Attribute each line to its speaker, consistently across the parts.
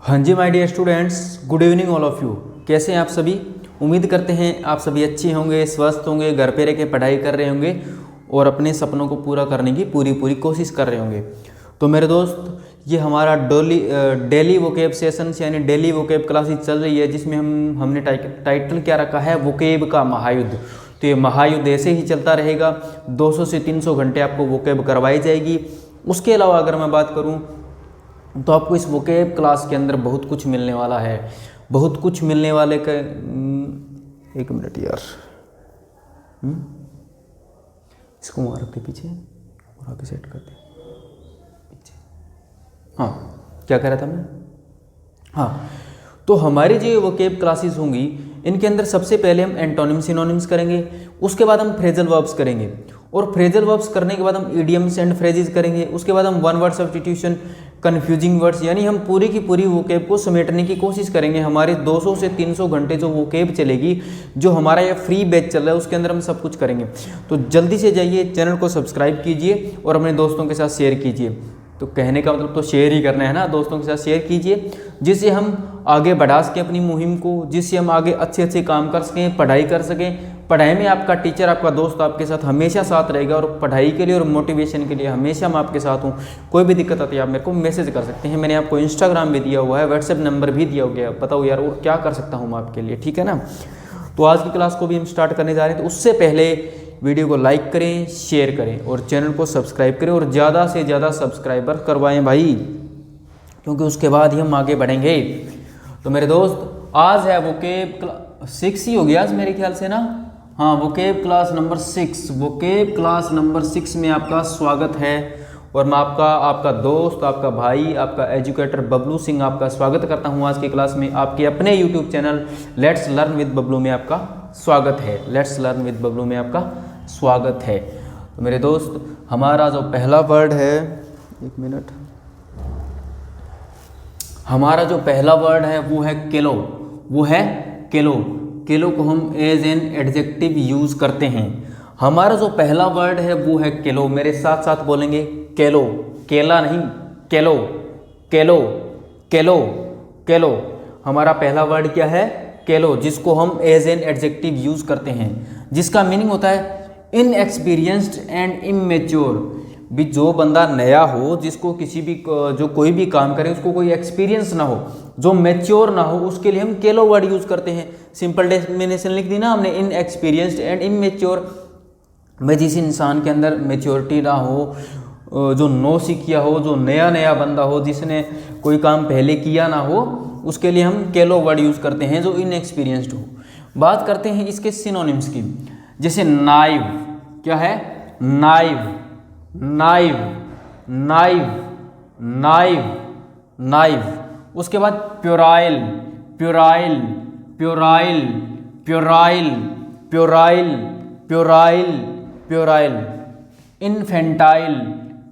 Speaker 1: हाँ जी my dear students, good evening all of you. कैसे हैं आप सभी? उम्मीद करते हैं आप सभी अच्छे होंगे, स्वस्थ होंगे, घर पे रह के पढ़ाई कर रहे होंगे और अपने सपनों को पूरा करने की पूरी कोशिश कर रहे होंगे। तो मेरे दोस्त, ये हमारा डेली वोकेब सेशंस यानी डेली वोकेब क्लासेस चल रही है, जिसमें हमने टाइटल क्या रखा है, वोकेब का महायुद्ध। तो ये महायुद्ध ऐसे ही चलता रहेगा, 200 से 300 घंटे आपको वोकेब करवाई जाएगी। उसके अलावा अगर मैं बात करूँ तो आपको इस वोकेब क्लास के अंदर बहुत कुछ मिलने वाला है, बहुत कुछ मिलने वाले का। एक मिनट यार, इसको मार के पीछे और आगे सेट कर दे पीछे। हाँ, क्या कह रहा था मैं? हाँ, तो हमारी जो वोकेब क्लासेस होंगी, इनके अंदर सबसे पहले हम एंटोनिम सिनोनिम्स करेंगे, उसके बाद हम फ्रेजल वर्ब्स करेंगे, और फ्रेजल वर्ब्स करने के बाद हम इडियम्स एंड फ्रेजेस करेंगे। उसके बाद हम one word substitution, confusing words, यानी हम पूरी की पूरी वोकेब को समेटने की कोशिश करेंगे। हमारे 200 से 300 घंटे जो वोकेब चलेगी, जो हमारा ये फ्री बैच चल रहा है, उसके अंदर हम सब कुछ करेंगे। तो जल्दी से जाइए, चैनल को सब्सक्राइब कीजिए और अपने दोस्तों के साथ शेयर कीजिए। तो कहने का मतलब तो शेयर ही करना है ना, दोस्तों के साथ शेयर कीजिए, जिससे हम आगे बढ़ा सकें अपनी मुहिम को, जिससे हम आगे अच्छे काम कर सकें, पढ़ाई कर सकें। पढ़ाई में आपका टीचर, आपका दोस्त आपके साथ हमेशा साथ रहेगा, और पढ़ाई के लिए और मोटिवेशन के लिए हमेशा मैं आपके साथ हूँ। कोई भी दिक्कत आती है आप मेरे को मैसेज कर सकते हैं। मैंने आपको इंस्टाग्राम भी दिया हुआ है, व्हाट्सएप नंबर भी दिया हुआ है। बताओ यार, और क्या कर सकता हूँ मैं आपके लिए, ठीक है ना? तो आज की क्लास को भी हम स्टार्ट करने जा रहे हैं। तो उससे पहले वीडियो को लाइक करें, शेयर करें और चैनल को सब्सक्राइब करें, और ज़्यादा से ज़्यादा सब्सक्राइबर करवाएं भाई, क्योंकि उसके बाद ही हम आगे बढ़ेंगे। तो मेरे दोस्त, आज है वोकेब 6 ही हो गया आज मेरे ख्याल से ना। हाँ, vocab class number 6, vocab class number 6 में आपका स्वागत है। और मैं आपका दोस्त, आपका भाई, आपका एजुकेटर बबलू सिंह आपका स्वागत करता हूँ आज की क्लास में। आपके अपने YouTube channel let's learn with Bablu में आपका स्वागत है। लेट्स लर्न विद बबलू में आपका स्वागत है। तो मेरे दोस्त, हमारा जो पहला वर्ड है, एक मिनट, हमारा जो पहला वर्ड है वो है केलो। वो है केलो। केलो को हम एज एन एडजेक्टिव यूज करते हैं। हमारा जो पहला वर्ड है वो है केलो। मेरे साथ साथ बोलेंगे केलो, केला नहीं, केलो, केलो, केलो, केलो। हमारा पहला वर्ड क्या है? केलो, जिसको हम एज एन एडजेक्टिव यूज करते हैं, जिसका मीनिंग होता है इनएक्सपीरियंस्ड एंड इमेच्योर। भी जो बंदा नया हो, जिसको जो कोई भी काम करे उसको कोई एक्सपीरियंस ना हो, जो मैच्योर ना हो, उसके लिए हम केलो वर्ड यूज करते हैं। सिंपल डेफिनेशन लिख दी ना हमने, इनएक्सपीरियंस्ड एंड इमेच्योर। में जिस इंसान के अंदर मेच्योरिटी ना हो, जो नो सीखिया हो, जो नया बंदा हो, जिसने कोई काम पहले किया ना हो, उसके लिए हम केलो वर्ड यूज करते हैं, जो इनएक्सपीरियंस्ड हो। बात करते हैं इसके सिनोनिम्स की। जैसे नाइव, क्या है? Naive, naive, naive, naive, naive. उसके बाद puerile, puerile, puerile, puerile, puerile, puerile, puerile. Infantile,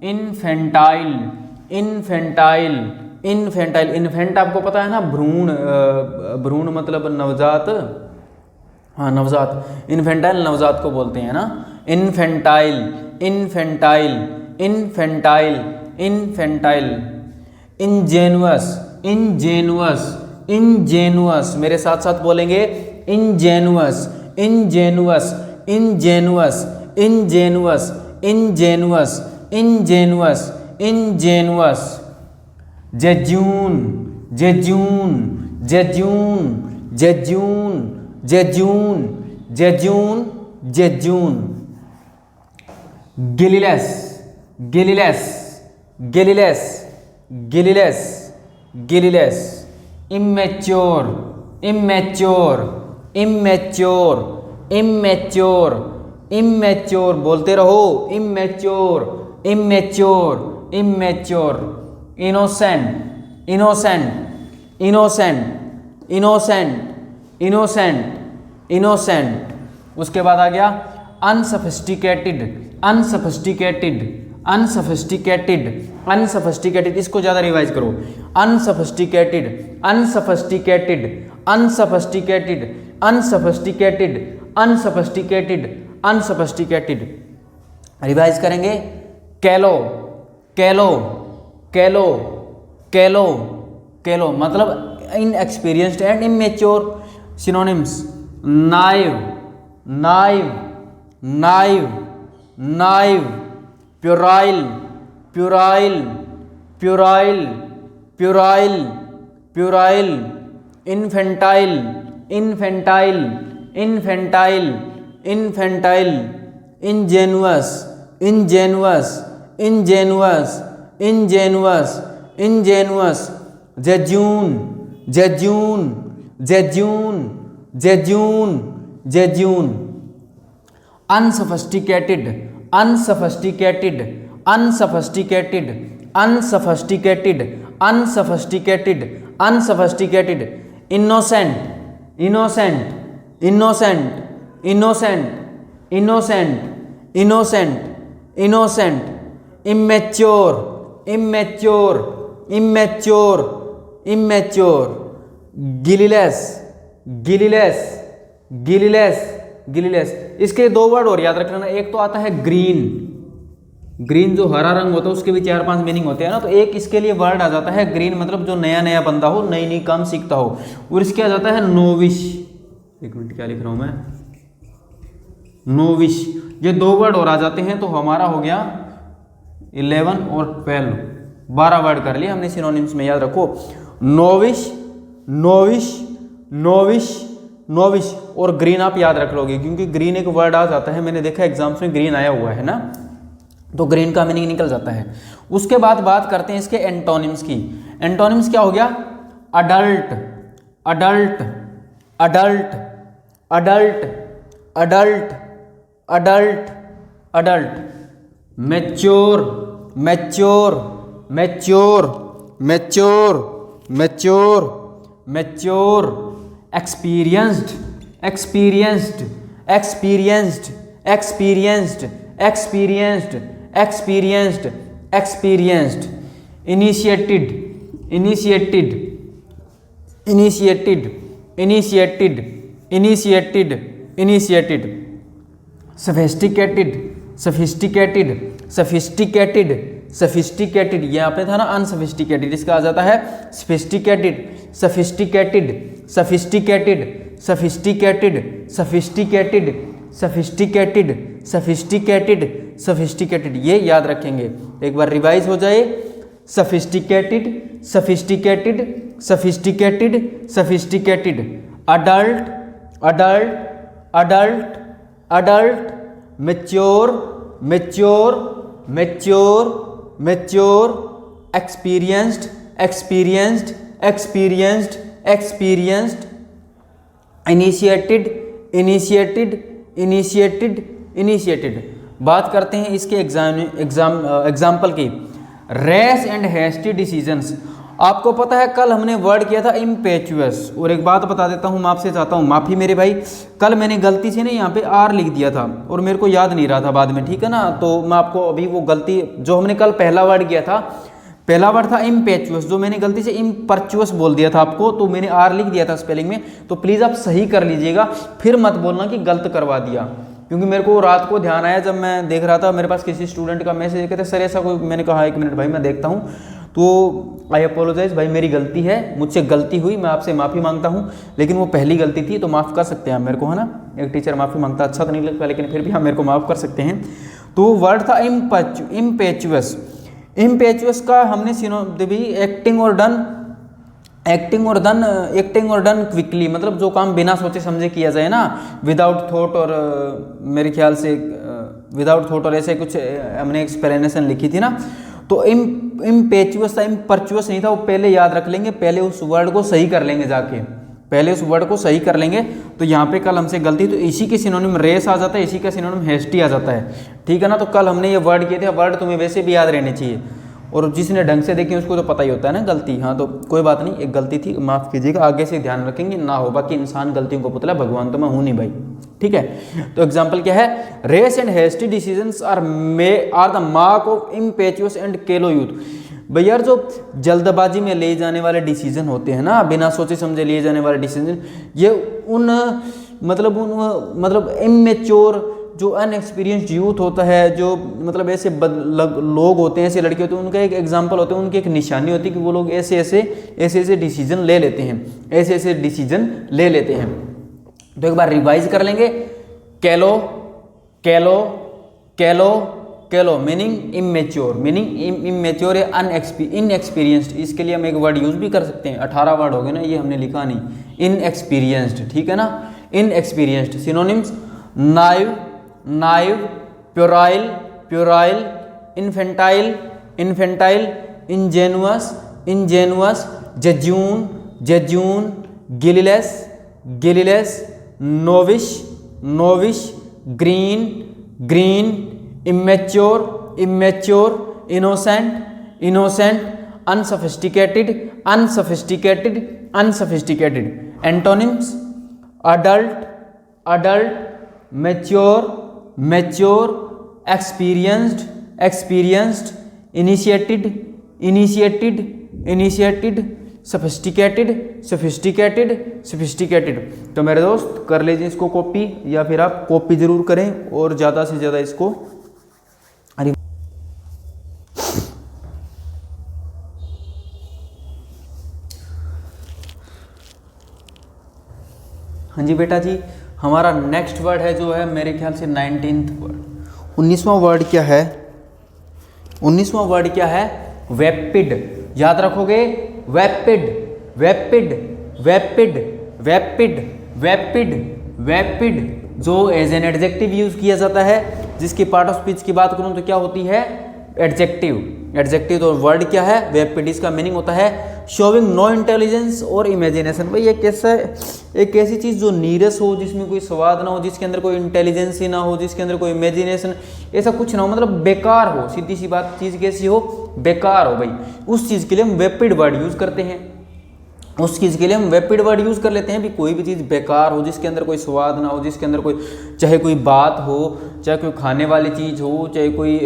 Speaker 1: infantile, infantile, infantile. Infant आपको पता है ना, भ्रूण, भ्रूण मतलब नवजात। हाँ, नवजात। इन्फेंटाइल नवजात को बोलते हैं ना। Infantile, infantile, infantile, infantile. Ingenuous, ingenuous, ingenuous. मेरे साथ साथ बोलेंगे ingenuous, ingenuous, ingenuous, ingenuous, ingenuous, ingenuous, ingenuous. Jejune, jejune, jejune, jejune, jejune, jejune, jejune. Guileless, guileless, guileless, guileless, guileless. Immature, immature, immature, immature, immature. बोलते रहो, immature, immature, immature. Innocent, innocent, innocent, innocent, innocent, innocent. उसके बाद आ गया अनसफिस्टिकेटेड, अनसफिस्टिकेटेड, अनसफिस्टिकेटेड, अनसफिस्टिकेटेड। इसको ज़्यादा revise करो। अनसफिस्टिकेटेड, अनसफिस्टिकेटेड, अनसफिस्टिकेटेड, अनसफिस्टिकेटेड, अनसफिस्टिकेटेड, अनसफिस्टिकेटेड। Revise करेंगे। कैलो, कैलो, कैलो, कैलो, केलो मतलब inexperienced and immature. Synonyms naive, naive, naive, naive, puerile, puerile, puerile, puerile, puerile, infantile, infantile, infantile, infantile, ingenuous, ingenuous, ingenuous, ingenuous, ingenuous, jejune, jejune, jejune, jejune, जेजून, unsophisticated, unsophisticated, unsophisticated, unsophisticated, unsophisticated, unsophisticated, innocent, innocent, innocent, innocent, innocent, innocent, innocent, immature, immature, immature, immature, guileless, guileless, guileless, guileless। इसके दो word और याद रखना, एक तो आता है ग्रीन, ग्रीन जो हरा रंग होता है उसके भी 4-5 मीनिंग होते हैं ना, तो एक इसके लिए वर्ड आ जाता है ग्रीन, मतलब जो नया नया बंदा हो, नई नई काम सीखता हो। और इसके आ जाता है नोविश, एक मिनट क्या लिख रहा हूं मैं, नोविश। ये दो वर्ड और आ जाते हैं तो हमारा हो गया 11 और 12, 12 वर्ड कर लिए हमने सिनोनिम्स में, याद रखो। नोविश, नोविश, नोविश, नोविश और ग्रीन आप याद रख लोगे, क्योंकि ग्रीन एक वर्ड आ जाता है, मैंने देखा एग्जाम्स में ग्रीन आया हुआ है ना, तो ग्रीन का मीनिंग निकल जाता है। उसके बाद बात करते हैं इसके एंटोनिम्स की। एंटोनिम्स क्या हो गया? Adult, adult, adult, adult, adult, adult, adult, mature, mature, mature, mature, mature, mature, experienced, experienced, experienced, experienced, experienced, experienced, experienced, initiated, initiated, initiated, initiated, initiated, initiated, sophisticated, sophisticated, sophisticated, sophisticated, ये आपने था ना unsophisticated, इसका आ जाता है sophisticated, sophisticated, sophisticated, sophisticated, sophisticated, sophisticated, sophisticated, sophisticated, ये याद रखेंगे। एक बार रिवाइज हो जाए, sophisticated, sophisticated, sophisticated, sophisticated, adult, adult, adult, adult, mature, mature, mature, mature, experienced, experienced, experienced, experienced, initiated, initiated, initiated, initiated। बात करते हैं इसके एग्जाम्पल की। Rash and hasty decisions. आपको पता है कल हमने वर्ड किया था इम्पेचुअस, और एक बात बता देता हूँ, मैं आपसे चाहता हूँ माफ़ी मेरे भाई, कल मैंने गलती से ना यहाँ पे आर लिख दिया था और मेरे को याद नहीं रहा था बाद में, ठीक है ना, तो मैं आपको अभी वो गलती, जो हमने कल पहला वर्ड किया था, पहला वर्ड था इम्पेचुअस, जो मैंने गलती से इम्पर्चुअस बोल दिया था आपको, तो मैंने आर लिख दिया था स्पेलिंग में, तो प्लीज़ आप सही कर लीजिएगा, फिर मत बोलना कि गलत करवा दिया, क्योंकि मेरे को रात को ध्यान आया जब मैं देख रहा था, मेरे पास किसी स्टूडेंट का मैसेज कहते सर ऐसा कोई, मैंने कहा 1 मिनट भाई मैं देखता हूँ, तो आई अपोलोजाइज भाई, मेरी गलती है, मुझसे गलती हुई, मैं आपसे माफ़ी मांगता हूँ, लेकिन वो पहली गलती थी तो माफ़ कर सकते हैं आप मेरे को, है ना, एक टीचर माफ़ी मांगता अच्छा तो नहीं लगता, लेकिन फिर भी आप मेरे को माफ़ कर सकते हैं। तो वर्ड था इम्पेचुअस। इम्पेचुअस का हमने भी एक्टिंग और डन, एक्टिंग और डन, एक्टिंग और डन क्विकली, मतलब जो काम बिना सोचे समझे किया जाए ना, विदाउट थॉट, और मेरे ख्याल से विदाउट थॉट और ऐसे कुछ हमने एक्सप्लेनेशन लिखी थी ना, तो इम्पेचुअस था, इम्पर्चुअस नहीं था, वो पहले याद रख लेंगे, पहले उस वर्ड को सही कर लेंगे जाके, पहले उस वर्ड को सही कर लेंगे। तो यहाँ पे कल हमसे गलती, तो इसी के सिनोनिम रेस आ जाता है, इसी का सिनोनिम हेस्टी आ जाता है, ठीक है ना। तो कल हमने ये वर्ड किए थे, वर्ड तुम्हें वैसे भी याद रहने चाहिए, और जिसने ढंग से देखे उसको तो पता ही होता है ना गलती, हाँ, तो कोई बात नहीं, एक गलती थी, माफ़ कीजिएगा, आगे से ध्यान रखेंगे ना हो, बाकी इंसान गलतियों को पुतला, भगवान तो मैं हूँ नहीं भाई, ठीक है। तो एग्जाम्पल क्या है, rash and hasty decisions are the mark of impetuous and callow youth. भैया जो जल्दबाजी में ले जाने वाले डिसीजन होते हैं ना, बिना सोचे समझे लिए जाने वाले डिसीजन, ये उन मतलब इमेच्योर जो अनएक्सपीरियंस्ड यूथ होता है, जो मतलब ऐसे लोग होते हैं, ऐसे लड़के होते हैं, उनका एक एग्जांपल होता है, उनकी एक निशानी होती है कि वो लोग ऐसे डिसीजन ले लेते हैं, ऐसे डिसीजन ले लेते हैं। तो एक बार रिवाइज कर लेंगे। कैलो, कैलो, कैलो, कैलो मीनिंग इमेच्योर, मीनिंग इमेच्योर या इनएक्सपीरियंस्ड। इसके लिए हम एक वर्ड यूज भी कर सकते हैं, 18 वर्ड हो गए ना, ये हमने लिखा नहीं, इनएक्सपीरियंस्ड, ठीक है ना, inexperienced. Synonyms naive, naive, puerile, puerile, infantile, infantile, ingenuous, ingenuous, jejune, jejune, guileless, guileless, novice, novice, green, green, immature, immature, innocent, innocent, unsophisticated, unsophisticated, unsophisticated. Antonyms adult, adult, mature, mature, experienced, experienced, initiated, initiated, initiated, sophisticated, sophisticated, sophisticated। तो मेरे दोस्त कर लीजिए इसको copy, या फिर आप copy जरूर करें और ज़्यादा से ज़्यादा इसको। हाँ जी बेटा जी, हमारा नेक्स्ट वर्ड है जो है मेरे ख्याल से 19th वर्ड। 19वां वर्ड क्या है? 19वां वर्ड क्या है? वेपिड। याद रखोगे, वेपिड, वेपिड, वेपिड, वेपिड, वेपिड, वेपिड, जो एज एन एडजेक्टिव यूज किया जाता है। जिसकी पार्ट ऑफ स्पीच की बात करूं तो क्या होती है? एडजेक्टिव। एडजेक्टिव तो वर्ड क्या है? वेपिड। इसका मीनिंग होता है शोविंग नो इंटेलिजेंस और इमेजिनेशन। भाई ये कैसा, एक ऐसी चीज़ जो नीरस हो, जिसमें कोई स्वाद ना हो, जिसके अंदर कोई इंटेलिजेंस ही ना हो, जिसके अंदर कोई इमेजिनेशन, ऐसा कुछ ना हो, मतलब बेकार हो। सीधी सी बात, चीज़ कैसी हो? बेकार हो भाई। उस चीज़ के लिए हम वेपिड वर्ड यूज़ करते हैं। उस चीज़ के लिए हम वेपिड वर्ड यूज़ कर लेते हैं। भी कोई भी चीज़ बेकार हो, जिसके अंदर कोई स्वाद ना हो, जिसके अंदर कोई, चाहे कोई बात हो, चाहे कोई खाने वाली चीज़ हो, चाहे कोई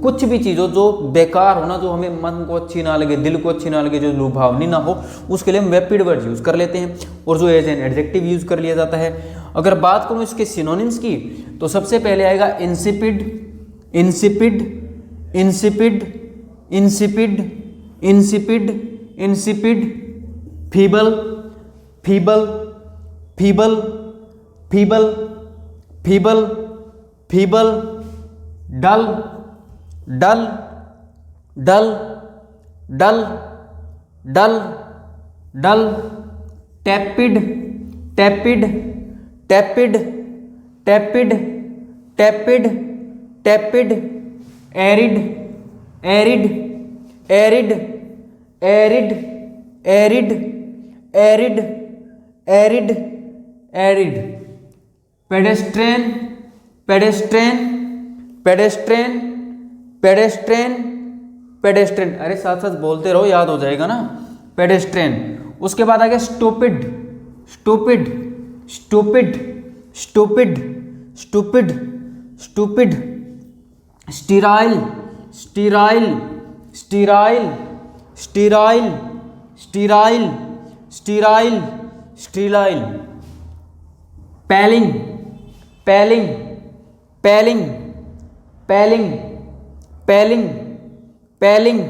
Speaker 1: कुछ भी चीज़ हो जो बेकार हो ना, जो हमें मन को अच्छी ना लगे, दिल को अच्छी ना लगे, जो लुभावनी ना हो, उसके लिए हम वेपिड वर्ड यूज़ कर लेते हैं। और जो एज एन एडजेक्टिव यूज़ कर लिया जाता है। अगर बात करूँ इसके सिनोनिम्स की, तो सबसे पहले आएगा insipid, insipid, insipid, insipid, insipid, insipid, feeble, feeble, feeble, feeble, feeble, feeble, dull, dull, dull, dull, dull, dull, tepid, tepid, tepid, tepid, tepid, tepid, arid, arid, arid, arid, arid, arid, arid, arid, pedestrian, pedestrian, pedestrian, pedestrian, pedestrian. अरे साथ साथ बोलते रहो, याद हो जाएगा ना। पेडेस्ट्रेन। उसके बाद आ गया stupid, stupid, stupid, stupid, stupid, stupid, sterile, sterile, sterile, sterile, sterile, sterile, sterile, palling, palling, palling, palling, palling, palling,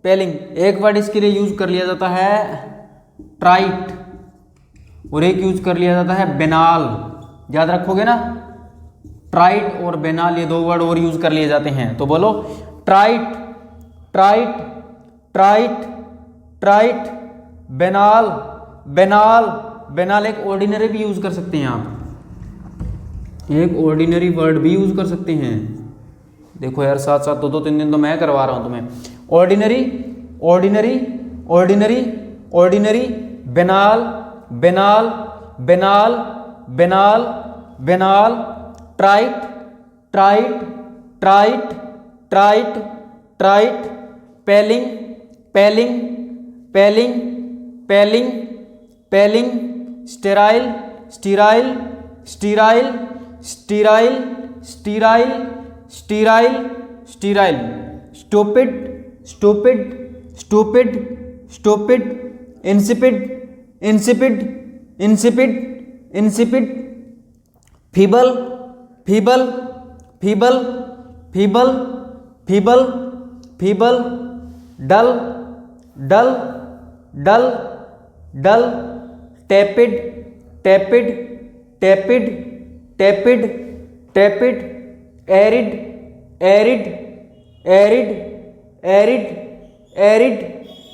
Speaker 1: palling. एक वर्ड इसके लिए यूज कर लिया जाता है ट्राइट, और एक यूज कर लिया जाता है बेनाल। याद रखोगे ना, ट्राइट और बेनाल, ये दो वर्ड और यूज कर लिए जाते हैं। तो बोलो ट्राइट, ट्राइट, ट्राइट, ट्राइट, बेनाल, बेनाल, बेनाल। एक ऑर्डिनरी भी यूज कर सकते हैं आप, एक ऑर्डिनरी वर्ड भी यूज कर सकते हैं। देखो यार, साथ साथ दो 3 दिन तो मैं करवा रहा हूं तुम्हें। Ordinary, ordinary, ordinary, ordinary, banal, banal, banal, banal, banal, trite, trite, trite, trite, trite, palling, palling, palling, palling, palling, sterile, sterile, sterile, sterile, sterile, sterile, sterile, stupid, stupid, stupid, stupid, insipid, insipid, insipid, insipid, feeble, feeble, feeble, feeble, feeble, feeble, dull, dull, dull, dull, tepid, tepid, tepid, tepid, tepid, arid, arid, arid, arid, arid,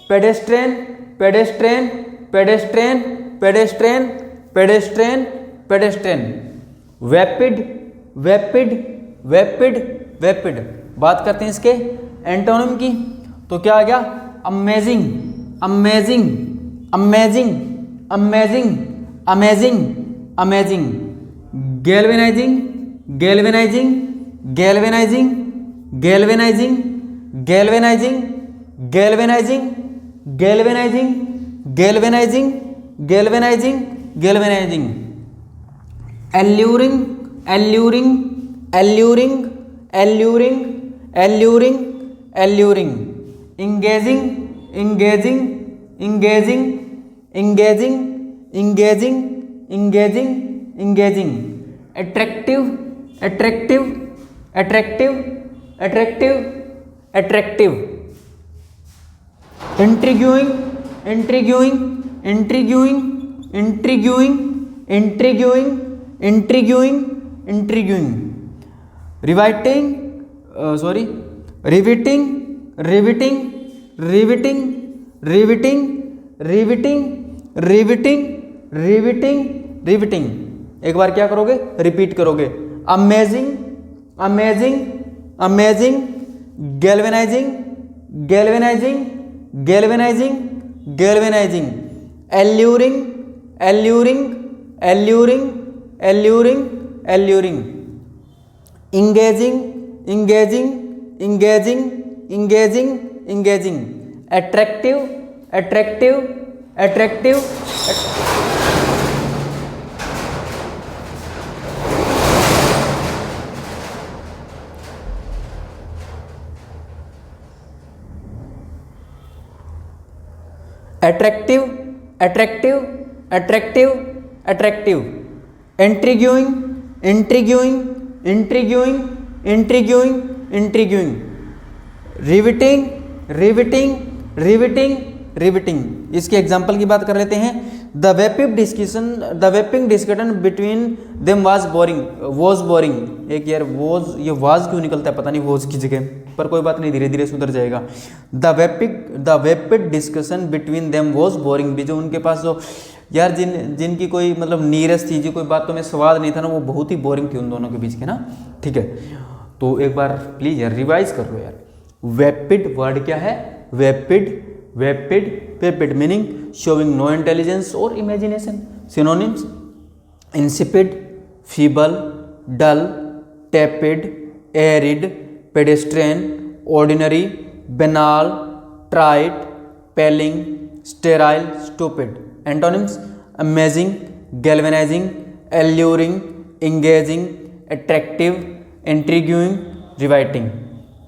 Speaker 1: pedestrian, pedestrian, pedestrian, pedestrian, pedestrian, pedestrian, vapid, vapid, vapid, vapid. बात करते हैं इसके antonym की, तो क्या आ गया? Amazing, amazing, amazing, amazing, amazing, amazing, galvanizing, galvanizing, galvanizing, galvanizing, galvanizing, galvanizing, galvanizing, galvanizing, galvanizing, galvanizing, alluring, alluring, alluring, alluring, alluring, alluring, engaging, engaging, engaging, engaging, engaging, engaging, engaging, attractive, attractive, attractive, attractive, attractive, intriguing, intriguing, intriguing, intriguing, intriguing, intriguing, intriguing, riveting, sorry, riveting, riveting, riveting, riveting, riveting, riveting, riveting, riveting. एक बार क्या करोगे? Repeat करोगे। Amazing, amazing, amazing, galvanizing, galvanizing, galvanizing, galvanizing, alluring, alluring, alluring, alluring, alluring, engaging, engaging, engaging, engaging, engaging, attractive, attractive, attractive, attractive, attractive, attractive, attractive, intriguing, intriguing, intriguing, intriguing, intriguing, riveting, riveting, riveting, riveting. इसके example की बात कर लेते हैं। The vaping discussion, the vaping discussion between them was boring, was boring. एक यार was, ये was क्यों निकलता है पता नहीं वॉज की जगह, पर कोई बात नहीं, धीरे धीरे सुधर जाएगा। The vapid discussion between them was boring भी, जो उनके पास जो यार जिनकी कोई मतलब नीरस थी, जो कोई बातों में स्वाद नहीं था ना, वो बहुत ही बोरिंग थी उन दोनों के बीच के ना। ठीक है, तो एक बार प्लीज यार रिवाइज कर लो यार। वेपिड वर्ड क्या है? Vapid, vapid, vapid meaning showing no intelligence और imagination. Synonyms insipid, feeble, dull, tepid, arid, pedestrian, ordinary, banal, trite, palling, sterile, stupid. Antonyms amazing, galvanizing, alluring, engaging, attractive, intriguing, riveting.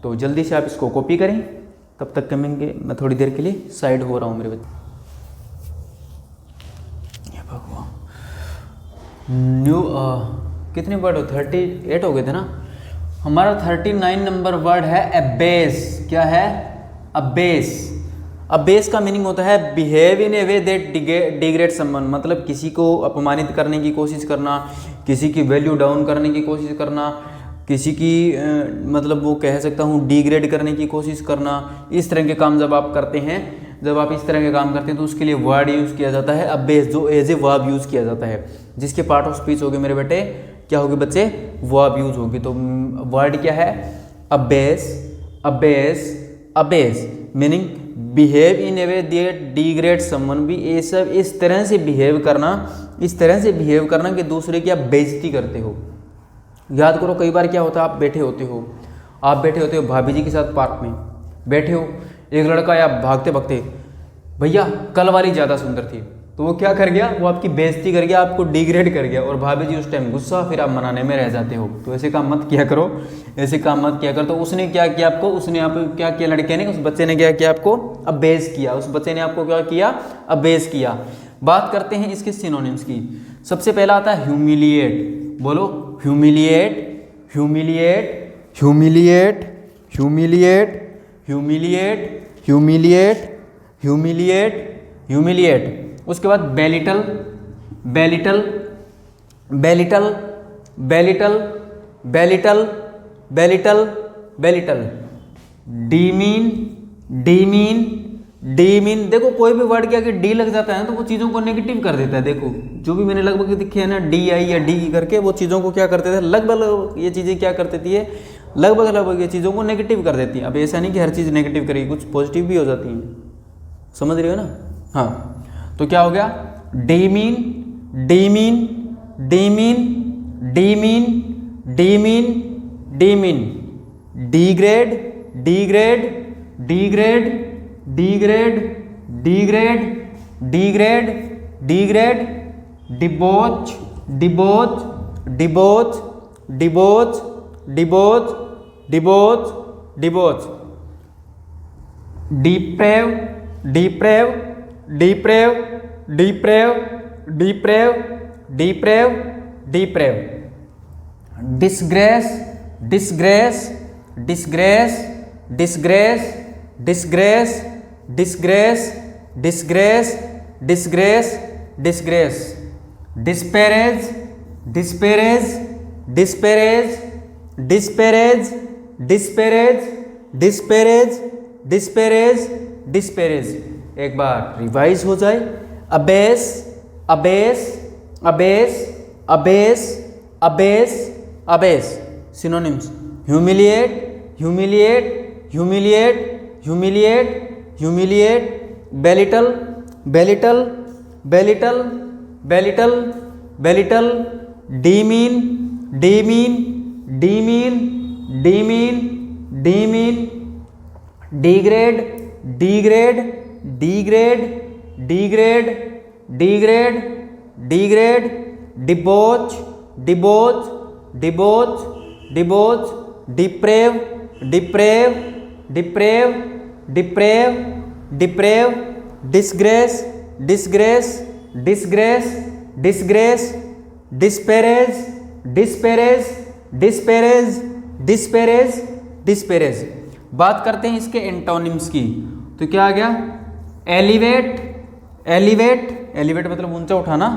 Speaker 1: तो जल्दी से आप इसको कॉपी करें, तब तक कमेंगे मैं थोड़ी देर के लिए साइड हो रहा हूँ मेरे बच्चे। न्यू कितने वर्ड हो? 38 हो गए थे ना। हमारा 39 नंबर वर्ड है अबेस। क्या है? अबेस। अबेस का मीनिंग होता है behave in A way that degrade someone, मतलब किसी को अपमानित करने की कोशिश करना, किसी की वैल्यू डाउन करने की कोशिश करना, किसी की मतलब वो कह सकता हूँ डिग्रेड करने की कोशिश करना। इस तरह के काम जब आप करते हैं, जब आप इस तरह के काम करते हैं तो उसके लिए वर्ड यूज़ किया जाता है अबेस, जो एज ए वर्ब यूज़ किया जाता है, जिसके पार्ट ऑफ स्पीच होगी मेरे बेटे, क्या होगी बच्चे? वर्ब यूज होगी। तो वर्ड क्या है? Abyss, abyss, abyss meaning behave in A way that degrade someone भी, ये सब इस तरह से बिहेव करना, इस तरह से बिहेव करना कि दूसरे की आप बेइज्जती करते हो। याद करो कई बार क्या होता है, आप बैठे होते हो भाभी जी के साथ पार्क में बैठे हो, एक लड़का या भागते भागते भैया कल वाली ज़्यादा सुंदर थी, तो वो क्या कर गया? वो आपकी बेइज्जती कर गया, आपको डिग्रेड कर गया, और भाभी जी उस टाइम गुस्सा, फिर आप मनाने में रह जाते हो। तो ऐसे काम मत किया करो, ऐसे काम मत किया करो। तो उसने क्या किया आपको? उसने आप क्या किया? लड़के ने, उस बच्चे ने क्या किया आपको? अबेस किया। उस बच्चे ने आपको क्या किया? अबेस किया। बात करते हैं इसके सिनोनिम्स की। सबसे पहला आता है ह्यूमिलिएट। बोलो humiliate, humiliate, humiliate, humiliate, humiliate, humiliate, humiliate, humiliate. उसके बाद belittle, belittle, belittle, belittle, belittle, belittle, belittle. demean, demean, demean. देखो कोई भी वर्ड के आगे डी लग जाता है ना तो वो चीज़ों को नेगेटिव कर देता है। देखो जो भी मैंने लगभग दिखे है ना डी आई या डी करके, वो चीज़ों को क्या करते थे, लगभग ये चीज़ें क्या कर देती है, लगभग ये चीज़ों को नेगेटिव कर देती है। अब ऐसा नहीं कि हर चीज़ नेगेटिव करेगी, कुछ पॉजिटिव भी हो जाती है, समझ रहे हो ना। हाँ तो क्या हो गया, demean, demean, demean, demean, demean, demean. degrade, degrade, degrade, degrade, degrade, degrade, degrade. debauch, debauch, debauch, debauch, debauch, debauch, debauch. deprave, deprave, deprave, deprave, deprave, deprave, deprave. disgrace, disgrace, disgrace, disgrace, disgrace, disgrace, disgrace, disgrace, disgrace. disparage, disparage, disparage, disparage, disparage, disparage, disparage, disparage. एक बार revise हो जाए, abyss, abyss, abyss, abyss, abyss, abyss. Synonyms, humiliate, humiliate, humiliate, humiliate, humiliate, belittle, belittle, belittle, belittle, belittle, demean, demean, demean, demean, demean, degrade, degrade, degrade, degrade, degrade, degrade, debauch, debauch, debauch, debauch, deprave, deprave, deprave, deprave, deprave, disgrace, disgrace, disgrace, disgrace, disparage, disparage, disparage, disparage, disparage. बात करते हैं इसके antonyms की, तो क्या आ गया, elevate, elevate, elevate मतलब ऊंचा उठाना,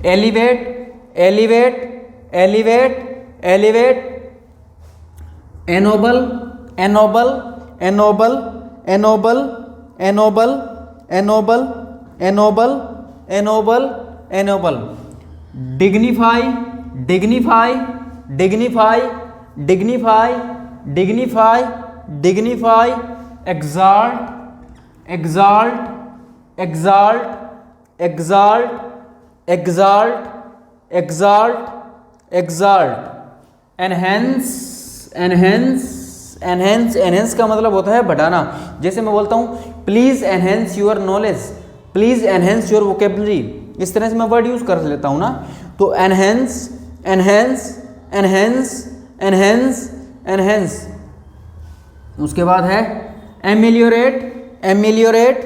Speaker 1: elevate, elevate, elevate, elevate. Ennoble, ennoble, ennoble, ennoble, ennoble, ennoble, ennoble, ennoble, ennoble. Dignify, dignify, dignify, dignify, dignify, dignify. Exalt, exalt, exalt, exalt, exalt, exalt, exalt. Enhance, enhance, enhance, enhance का मतलब होता है बढ़ाना. जैसे मैं बोलता हूँ please enhance your knowledge, please enhance your vocabulary, इस तरह से मैं वर्ड यूज कर लेता हूँ ना. तो enhance, enhance, enhance, enhance, enhance. उसके बाद है ameliorate, ameliorate,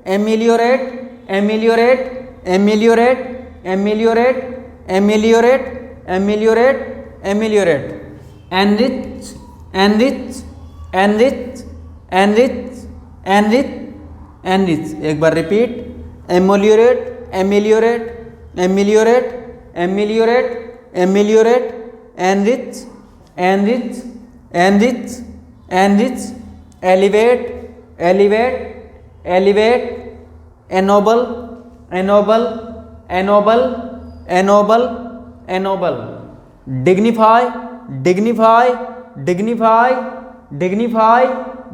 Speaker 1: ameliorate, ameliorate, ameliorate, ameliorate, ameliorate, ameliorate, ameliorate. enrich, enrich, enrich, enrich, enrich, enrich. एक बार repeat, ameliorate, ameliorate, ameliorate, ameliorate, ameliorate, enrich, enrich, enrich, enrich, elevate, elevate, elevate, ennoble, ennoble, ennoble, ennoble, ennoble. dignify, dignify, dignify, dignify,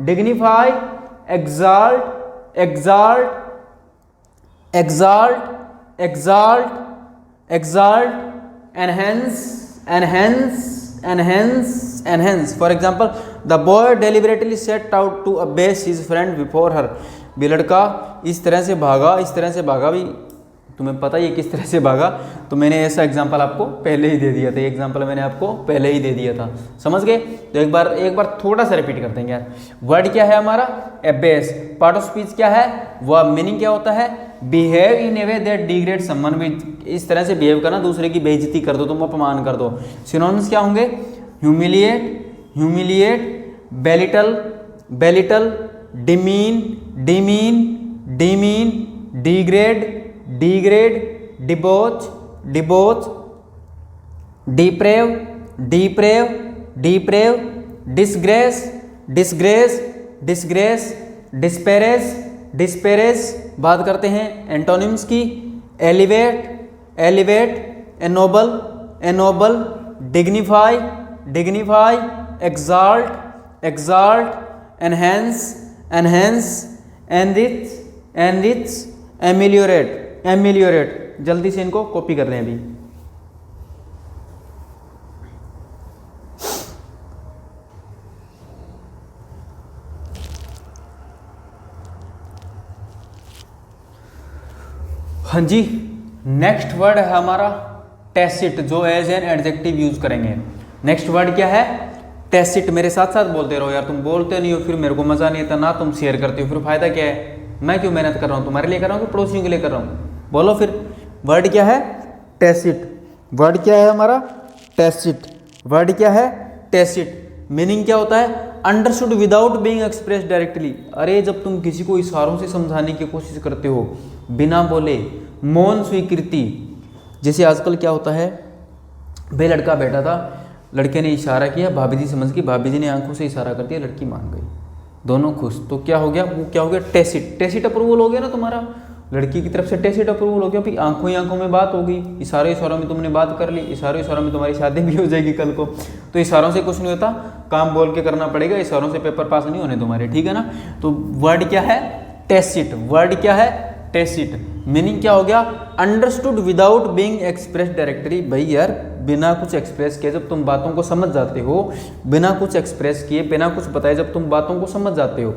Speaker 1: dignify, exalt, exalt, exalt, exalt, exalt, enhance, enhance, enhance, enhance. For example, the boy deliberately set out to abase his friend before her. भी लड़का इस तरह से भागा, इस तरह से भागा, भी तुम्हें पता ही है किस तरह से भागा. तो मैंने ऐसा एग्जांपल आपको पहले ही दे दिया था, ये एग्जांपल मैंने आपको पहले ही दे दिया था, समझ गए. तो एक बार थोड़ा सा रिपीट करते हैं यार. वर्ड क्या है हमारा, एबेस. पार्ट ऑफ स्पीच क्या है, वह मीनिंग क्या होता है, behave in A way that degrade someone. भी इस तरह से बिहेव करना, दूसरे की बेइज्जती कर दो, तुम अपमान कर दो. सिनोनिम्स क्या होंगे, humiliate, humiliate, belittle, belittle, demean, demean, demean, degrade, degrade, debauch, debauch, deprave, deprave, deprave, disgrace, disgrace, disgrace, disparage, disparage. बात करते हैं एंटोनिम्स की। Elevate, elevate, ennoble, ennoble, dignify, dignify, exalt, exalt, enhance, enhance, enrich, enrich, ameliorate, ameliorate. जल्दी से इनको copy कर लें अभी। हाँ जी, नेक्स्ट वर्ड है हमारा टेसिट, जो एज एन एडजेक्टिव यूज करेंगे। नेक्स्ट वर्ड क्या है? टेसिट। मेरे साथ साथ बोलते रहो यार, तुम बोलते नहीं हो फिर मेरे को मजा नहीं आता, ना तुम शेयर करते हो, फिर फायदा क्या है? मैं क्यों मेहनत कर रहा हूँ? तुम्हारे लिए कर रहा हूँ कि पड़ोसियों के लिए कर रहा हूँ? बोलो फिर। वर्ड क्या है? टेसिट। वर्ड क्या है हमारा? टेसिट। वर्ड क्या है? टेसिट। मीनिंग क्या होता है? Understood without being express directly. अरे जब तुम किसी को इशारों से समझाने की कोशिश करते हो बिना बोले, मौन स्वीकृति। जैसे आजकल क्या होता है, भाई लड़का बैठा था, लड़के ने इशारा किया, भाभी जी समझ गई, भाभी जी ने आंखों से इशारा कर दिया, लड़की मान गई, दोनों खुश। तो क्या हो गया? वो क्या हो गया? टेसिट। टेसिट अप्रूवल हो गया ना तुम्हारा, लड़की की तरफ से टेसिट अप्रूवल हो गया। फिर आंखों ही आंखों में बात हो गई, इशारों इशारों में तुमने बात कर ली, इशारों इशारों में तुम्हारी शादी भी हो जाएगी कल को। तो इशारों से कुछ नहीं होता, काम बोल के करना पड़ेगा, इशारों से पेपर पास नहीं होने तुम्हारे, ठीक है ना। तो वर्ड क्या है? टेसिट। वर्ड क्या है? टेसिट। मीनिंग क्या हो गया? Understood without being express directly. भाई यार बिना कुछ एक्सप्रेस किए जब तुम बातों को समझ जाते हो, बिना कुछ एक्सप्रेस किए, बिना कुछ बताए जब तुम बातों को समझ जाते हो।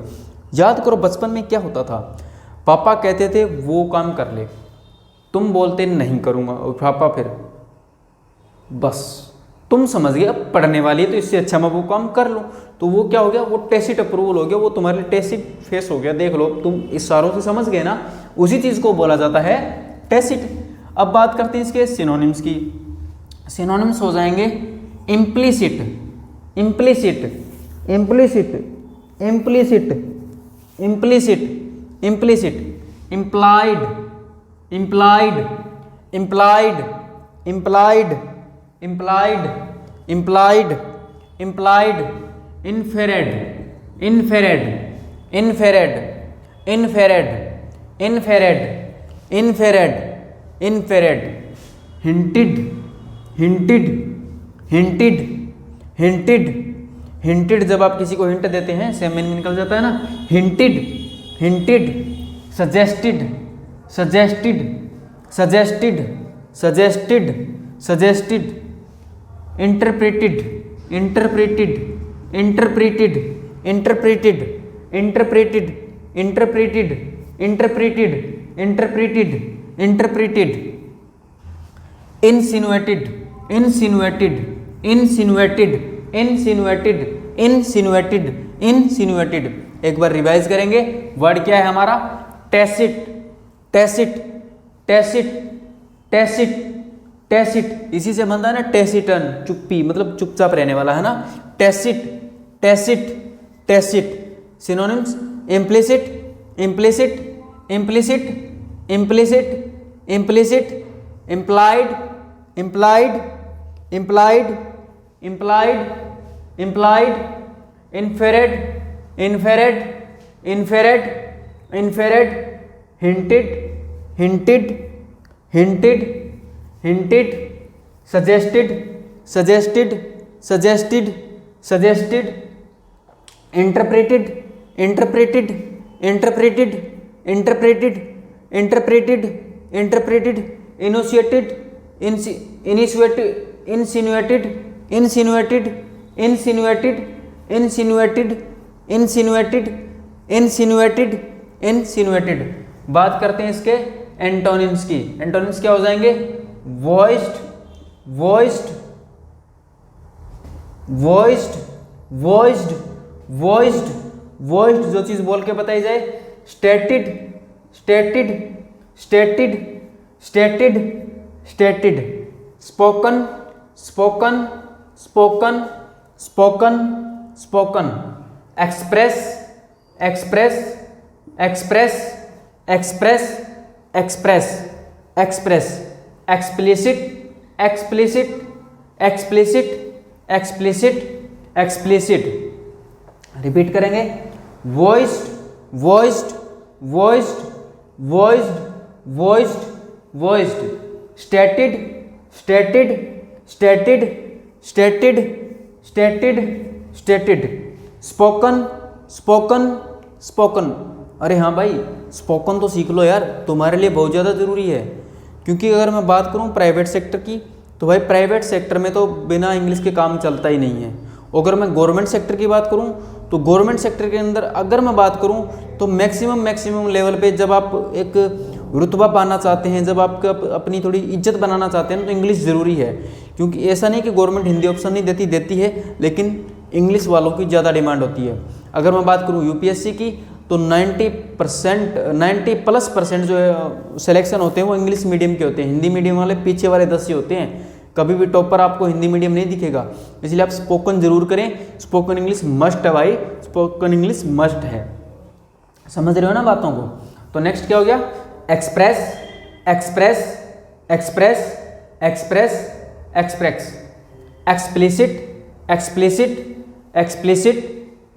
Speaker 1: याद करो बचपन में क्या होता था, पापा कहते थे वो काम कर ले, तुम बोलते नहीं करूँगा, और पापा फिर बस तुम समझ गए अब पढ़ने वाली है तो इससे अच्छा मैं वो काम कर लूँ। तो वो क्या हो गया? वो टेसिट अप्रूवल हो गया, वो तुम्हारे लिए टेसिट फेस हो गया। देख लो तुम इशारों से समझ गए ना, उसी चीज़ को बोला जाता है टेसिट। अब बात करते हैं इसके सिनोनिम्स की। सिनोनिम्स हो जाएंगे implicit, implicit, implicit, implicit, implicit, implicit, implied, implied, implied, implied, implied, implied, implied, inferred, inferred, inferred, inferred, inferred, inferred, inferred, hinted, hinted, hinted, hinted, hinted. जब आप किसी को हिंट देते हैं सेम मीनिंग निकल जाता है ना। Hinted, hinted, suggested, suggested, suggested, suggested, suggested, interpreted, interpreted, interpreted, interpreted, interpreted, interpreted, interpreted, interpreted, interpreted, insinuated, insinuated, insinuated, insinuated, insinuated, insinuated. एक बार रिवाइज करेंगे। वर्ड क्या है हमारा? Tacit, tacit, tacit, tacit, tacit. इसी से बनता है ना टेसिटन, चुप्पी, मतलब चुपचाप रहने वाला, है ना। Tacit, tacit, tacit. Synonyms implicit, implicit, implicit, implicit, implicit, implied, implied, implied, implied, implied, inferred, inferred, inferred, inferred, hinted, hinted, hinted, hinted, suggested, suggested, suggested, suggested, interpreted, interpreted, interpreted, interpreted, interpreted, interpreted, initiated, initiated, insinuated, insinuated, insinuated, insinuated, insinuated, insinuated, insinuated. बात करते हैं इसके antonyms की। Antonyms क्या हो जाएंगे? Voiced, voiced, voiced, voiced, voiced, voiced जो चीज बोल के बताई जाए। Stated, stated, stated, stated, stated. Spoken, spoken, spoken, spoken, spoken, express, express, express, express, express, express, explicit, explicit, explicit, explicit, explicit. Repeat करेंगे, voiced, voiced, voiced, voiced, voiced, voiced, stated, stated, stated, stated, stated, stated, spoken, spoken, spoken. अरे हाँ भाई, spoken तो सीख लो यार, तुम्हारे लिए बहुत ज़्यादा ज़रूरी है। क्योंकि अगर मैं बात करूँ प्राइवेट सेक्टर की, तो भाई प्राइवेट सेक्टर में तो बिना इंग्लिश के काम चलता ही नहीं है। अगर मैं गवर्नमेंट सेक्टर की बात करूँ, तो गवर्नमेंट सेक्टर के अंदर अगर मैं बात करूँ तो मैक्सिमम लेवल पे जब आप एक रुतबा पाना चाहते हैं, जब आप अपनी थोड़ी इज्जत बनाना चाहते हैं तो इंग्लिश ज़रूरी है। क्योंकि ऐसा नहीं कि गवर्नमेंट हिंदी ऑप्शन नहीं देती, देती है, लेकिन इंग्लिश वालों की ज़्यादा डिमांड होती है। अगर मैं बात करूँ यूपीएससी की, तो 90+ % जो है सिलेक्शन होते हैं वो इंग्लिश मीडियम के होते हैं। हिंदी मीडियम वाले पीछे वाले 10 ही होते हैं। कभी भी टॉपर आपको हिंदी मीडियम नहीं दिखेगा। इसलिए आप स्पोकन जरूर करें। स्पोकन इंग्लिश मस्ट है भाई, स्पोकन इंग्लिश मस्ट है। समझ रहे हो ना बातों को। तो नेक्स्ट क्या हो गया, express, express, express, express, express, explicit, explicit, explicit,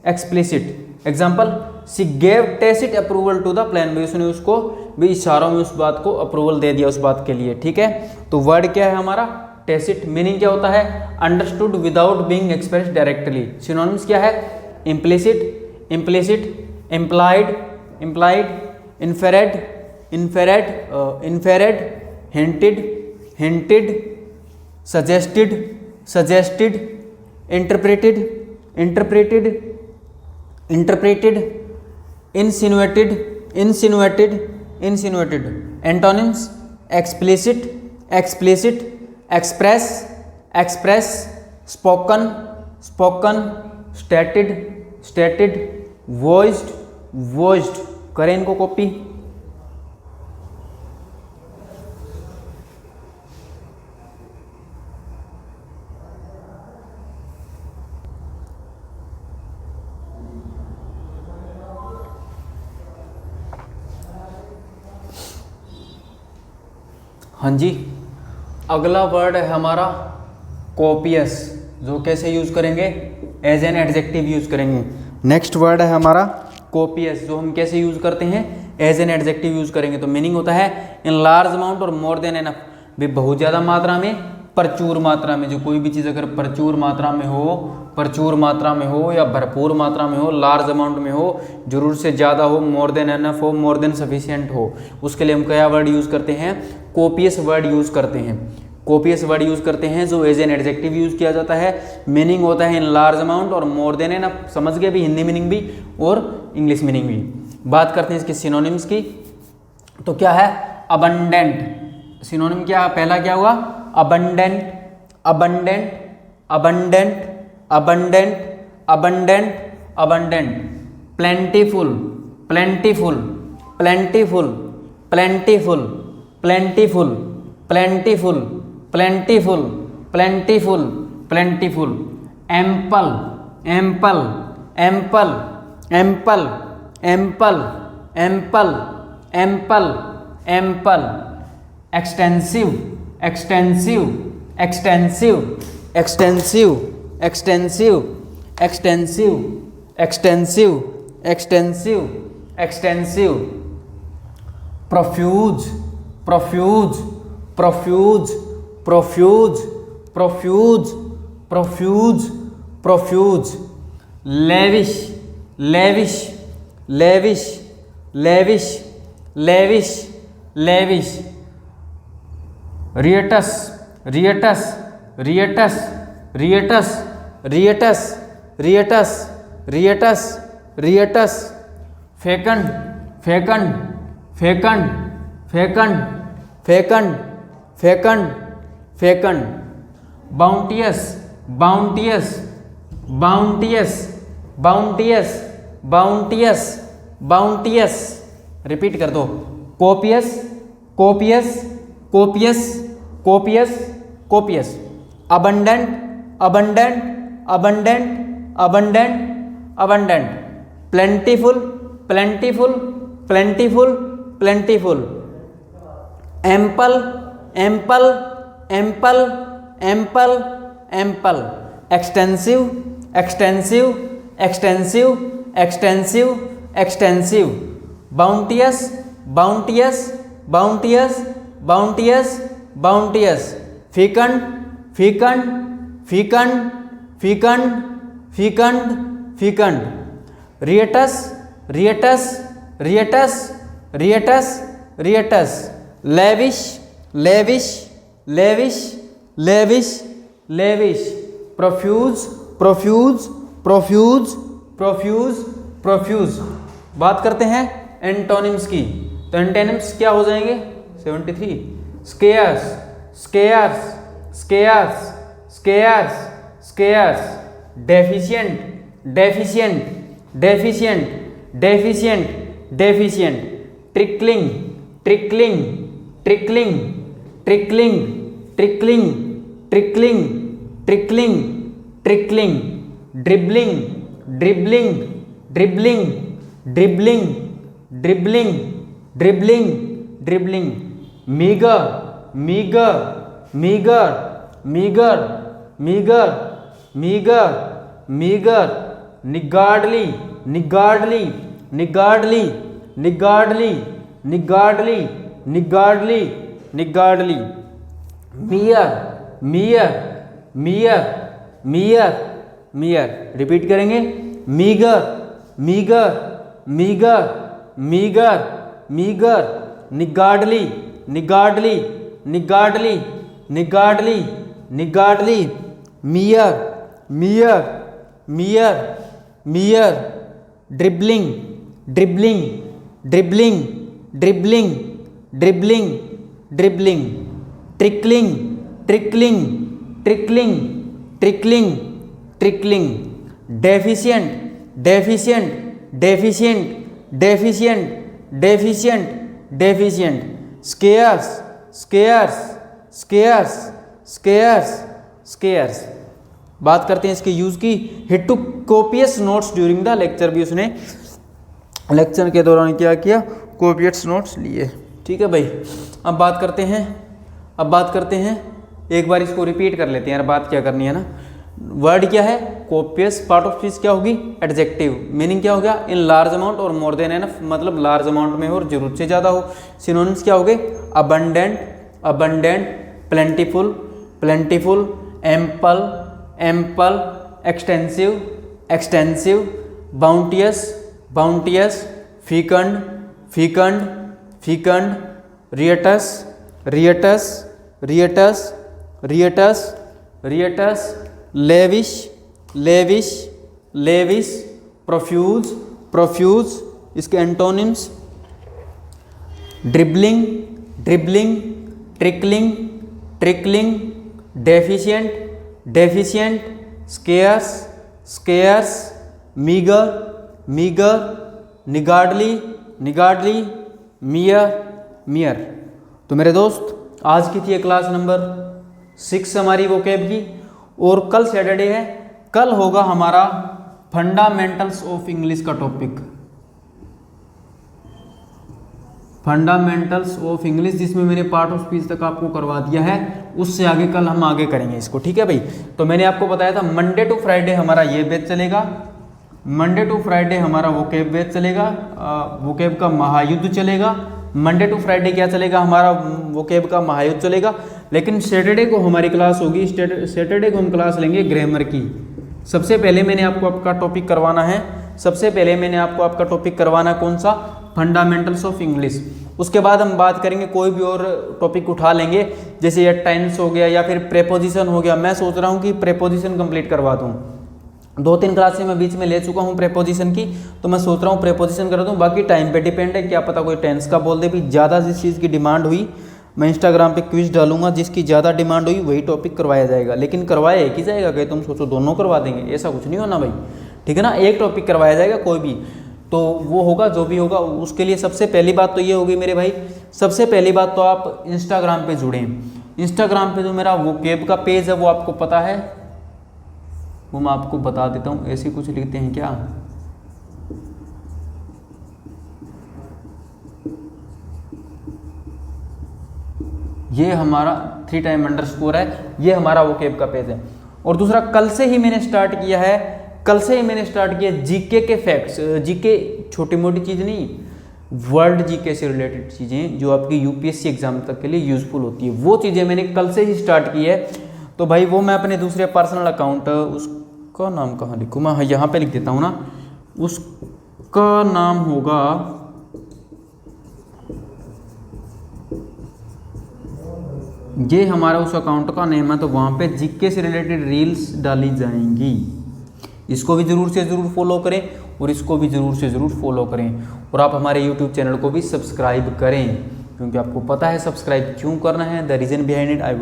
Speaker 1: explicit. Example, she gave tacit approval to the plan. भाई उसने उसको भी इशारों में उस बात को अप्रूवल दे दिया उस बात के लिए। ठीक है, तो वर्ड क्या है हमारा, टेसिट। मीनिंग क्या होता है, understood without being express directly. Synonyms क्या है, implicit, implicit, implied, implied, inferred, inferred, inferred, hinted, hinted, suggested, suggested, interpreted, interpreted, interpreted, insinuated, insinuated, insinuated. Antonyms, explicit, explicit, express, express, spoken, spoken, stated, stated, voiced, voiced. करें इनको copy. हाँ जी, अगला word है हमारा copious, जो कैसे use करेंगे, as an adjective use करेंगे। नेक्स्ट वर्ड है हमारा कोपियस, जो हम कैसे यूज़ करते हैं, एज एन एडजेक्टिव यूज़ करेंगे। तो मीनिंग होता है इन लार्ज अमाउंट और मोर देन एनफ। भी बहुत ज़्यादा मात्रा में, प्रचुर मात्रा में। जो कोई भी चीज़ अगर प्रचुर मात्रा में हो, प्रचुर मात्रा में हो या भरपूर मात्रा में हो, लार्ज अमाउंट में हो, जरूर से ज़्यादा हो, मोर देन एनफ हो, मोर देन सफिशिएंट हो, उसके लिए हम क्या वर्ड यूज़ करते हैं, कोपियस वर्ड यूज़ करते हैं। कोपियस वर्ड यूज़ करते हैं जो एज एन एडजेक्टिव यूज़ किया जाता है। मीनिंग होता है इन लार्ज अमाउंट और मोर देन एनफ। समझ गए भी, हिंदी मीनिंग भी और इंग्लिश मीनिंग भी। बात करते हैं इसके सिनोनिम्स की। तो क्या है, अबंडेंट। सिनोनिम क्या, पहला क्या हुआ, abundant, abundant, abundant, abundant, abundant, abundant. Plentiful, plentiful, plentiful, plentiful, plentiful, plentiful, plentiful, plentiful, plentiful. Ample, ample, ample, ample, ample, ample, ample, ample. Extensive, extensive, extensive, extensive, extensive, extensive, extensive, extensive, extensive. Profuse, profuse, profuse, profuse, profuse, profuse, profuse. Lavish, lavish, lavish, lavish, lavish, lavish. Riotous, riotous, riotous, riotous, riotous, riotous, riotous, riotous. Fecund, fecund, fecund, fecund, fecund, fecund, fecund. Bounteous, bounteous, bounteous, bounteous, bounteous, बाउंटियस। Repeat कर दो, copious, copious, copious, copious, copious. Abundant, abundant, abundant, abundant, abundant, plentiful, plentiful, plentiful, plentiful, ample, ample, ample, ample, ample, extensive, extensive, extensive, extensive, extensive, bounteous, bounteous, bounteous, bounteous, bounteous, fecund, fecund, fecund, fecund, fecund, fecund, riotous, riotous, riotous, riotous, riotous, lavish, lavish, lavish, lavish, lavish, profuse, profuse, profuse, profuse, profuse। बात करते हैं antonyms की, तो antonyms क्या हो जाएंगे? 73, scarce, scarce, scarce, scarce, scarce, deficient, deficient, deficient, deficient, deficient, trickling, trickling, trickling, trickling, trickling, trickling, trickling, trickling, dribbling, dribbling, dribbling, dribbling, dribbling, dribbling, dribbling, meagre, meagre, meagre, meagre, meagre, meagre, meagre, niggardly, niggardly, niggardly, niggardly, niggardly, niggardly, niggardly, mere, mere, mere, mere, mere. Repeat करेंगे, meagre, meagre, meagre, meagre, meagre, niggardly, niggardly, niggardly, niggardly, niggardly, mere, mere, mere, mere, dribbling, dribbling, dribbling, dribbling, dribbling, dribbling, trickling, trickling, trickling, trickling, trickling, deficient, deficient, deficient, deficient, deficient, deficient, scarce, scarce, scarce, scarce, scarce. बात करते हैं इसके use की। He took copious notes during the lecture, भी उसने lecture के दौरान क्या किया? कोपियस नोट्स लिए। ठीक है भाई, अब बात करते हैं, अब बात करते हैं, एक बार इसको रिपीट कर लेते हैं यार, बात क्या करनी है ना। वर्ड क्या है? कोपियस। पार्ट ऑफ स्पीच क्या होगी? एडजेक्टिव। मीनिंग क्या हो गया? इन लार्ज अमाउंट और मोर देन एनफ, मतलब लार्ज अमाउंट में हो और जरूरत से ज़्यादा हो। सिनोनिम्स क्या हो गए? Abundant, abundant, plentiful, plentiful, ample, ample, extensive, extensive, bounteous, bounteous, fecund, fecund, fecund, riotous, riotous, riotous, riotous, riotous, lavish, lavish, lavish, profuse, profuse. इसके antonyms dribbling, dribbling, trickling, trickling, deficient, deficient, scarce, scarce, meagre, meagre, niggardly, niggardly, mere, mere. तो मेरे दोस्त, आज की थी class number 6 हमारी vocab की, और कल सैटरडे है, कल होगा हमारा फंडामेंटल्स ऑफ इंग्लिश का टॉपिक, फंडामेंटल्स ऑफ इंग्लिश, जिसमें मैंने पार्ट ऑफ स्पीच तक आपको करवा दिया है। उससे आगे कल हम आगे करेंगे इसको। ठीक है भाई, तो मैंने आपको बताया था मंडे टू फ्राइडे हमारा ये बैच चलेगा, मंडे टू फ्राइडे हमारा वोकैब बैच चलेगा, वोकैब का महायुद्ध चलेगा। मंडे टू फ्राइडे क्या चलेगा? हमारा वोकैब का महायुद्ध चलेगा। लेकिन सैटरडे को हमारी क्लास होगी, सैटरडे को हम क्लास लेंगे ग्रामर की। सबसे पहले मैंने आपको आपका टॉपिक करवाना है, सबसे पहले मैंने आपको आपका टॉपिक करवाना कौन सा? Fundamentals of English. उसके बाद हम बात करेंगे, कोई भी और टॉपिक उठा लेंगे, जैसे ये टेंस हो गया या फिर प्रेपोजिशन हो गया। मैं सोच रहा हूँ कि प्रेपोजिशन कंप्लीट करवा दूँ, 2-3 क्लासें मैं बीच में ले चुका हूँ प्रेपोजिशन की, तो मैं सोच रहा हूँ प्रेपोजिशन कर दूँ। बाकी टाइम पे डिपेंड है, क्या पता कोई टेंस का बोल दे। भी ज़्यादा जिस चीज़ की डिमांड हुई, मैं इंस्टाग्राम पे क्विज डालूंगा, जिसकी ज़्यादा डिमांड हुई वही टॉपिक करवाया जाएगा। लेकिन करवाया एक ही जाएगा, कहीं तुम सोचो दोनों करवा देंगे, ऐसा कुछ नहीं होना भाई। ठीक है ना, एक टॉपिक करवाया जाएगा कोई भी, तो वो होगा जो भी होगा। उसके लिए सबसे पहली बात तो ये होगी मेरे भाई, सबसे पहली बात तो आप इंस्टाग्राम पे जुड़ें। इंस्टाग्राम पे जो मेरा वोकैब का पेज है वो आपको पता है, वो मैं आपको बता देता हूँ। ऐसे कुछ लिखते हैं क्या, ये हमारा 3 टाइम अंडरस्कोर है, ये हमारा वोकेब का पेज है। और दूसरा, कल से ही मैंने स्टार्ट किया जीके के फैक्ट्स, जीके छोटी मोटी चीज़ नहीं, वर्ल्ड जीके से रिलेटेड चीज़ें जो आपकी यूपीएससी एग्जाम तक के लिए यूजफुल होती है, वो चीज़ें मैंने कल से ही स्टार्ट की है। तो भाई वो मैं अपने दूसरे पर्सनल अकाउंट, उसका नाम कहाँ लिखूँ मैं, यहाँ पे लिख देता हूँ ना, उसका नाम होगा, ये हमारा उस अकाउंट का नेम है, तो वहाँ पे जीके से रिलेटेड रील्स डाली जाएंगी। इसको भी ज़रूर से ज़रूर फॉलो करें और इसको भी ज़रूर से ज़रूर फॉलो करें, और आप हमारे यूट्यूब चैनल को भी सब्सक्राइब करें, क्योंकि आपको पता है सब्सक्राइब क्यों करना है, the reason behind it I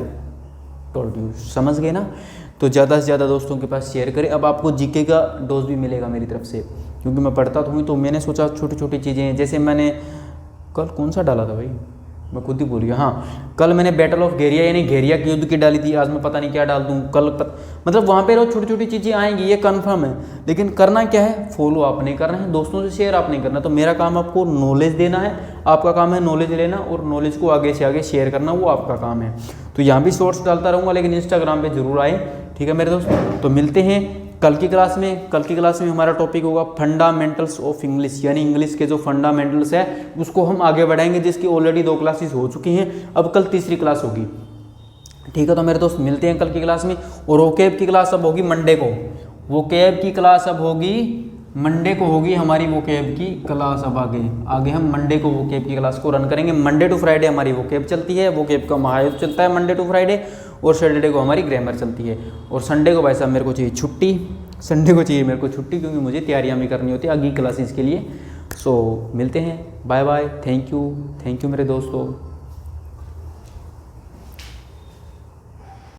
Speaker 1: told you, समझ गए ना। तो ज़्यादा से ज़्यादा दोस्तों के पास शेयर करें। अब आपको जीके का डोज भी मिलेगा मेरी तरफ से, क्योंकि मैं पढ़ता तो हूँ, तो मैंने सोचा छोटी छोटी चीज़ें, जैसे मैंने कल कौन सा डाला था भाई, मैं खुद ही भूल गया। हाँ, कल मैंने बैटल ऑफ घेरिया यानी घेरिया के युद्ध की डाली थी, आज मैं पता नहीं क्या डाल दूँ कल मतलब वहाँ पे रोज छोटी छोटी चीज़ें आएंगी, ये कंफर्म है। लेकिन करना क्या है, फॉलो आपने करना है, दोस्तों से शेयर आपने करना। तो मेरा काम आपको नॉलेज देना है, आपका काम है नॉलेज लेना, और नॉलेज को आगे से आगे शेयर करना, वो आपका काम है। तो यहाँ भी शॉर्ट्स डालता रहूँगा, लेकिन इंस्टाग्राम पर जरूर आए, ठीक है मेरे दोस्त। तो मिलते हैं कल की क्लास में हमारा टॉपिक होगा फंडामेंटल्स ऑफ इंग्लिश, यानी इंग्लिश के जो फंडामेंटल्स है उसको हम आगे बढ़ाएंगे, जिसकी ऑलरेडी 2 क्लासेस हो चुकी हैं, अब कल तीसरी क्लास होगी, ठीक है। तो मेरे दोस्त मिलते हैं कल की क्लास में। और वोकेब की क्लास अब होगी मंडे को, वोकेब की क्लास अब होगी मंडे को, होगी हमारी वोकेब की क्लास। अब आगे हम मंडे को वोकेब की क्लास को रन करेंगे। मंडे टू फ्राइडे हमारी वोकेब चलती है, वोकेब का महायुद्ध चलता है मंडे टू फ्राइडे, और सैटरडे को हमारी ग्रामर चलती है। और संडे को भाई साहब मेरे को चाहिए छुट्टी, क्योंकि मुझे तैयारियां भी करनी होती है अगली क्लासेस के लिए। सो मिलते हैं, बाय बाय, थैंक यू मेरे दोस्तों।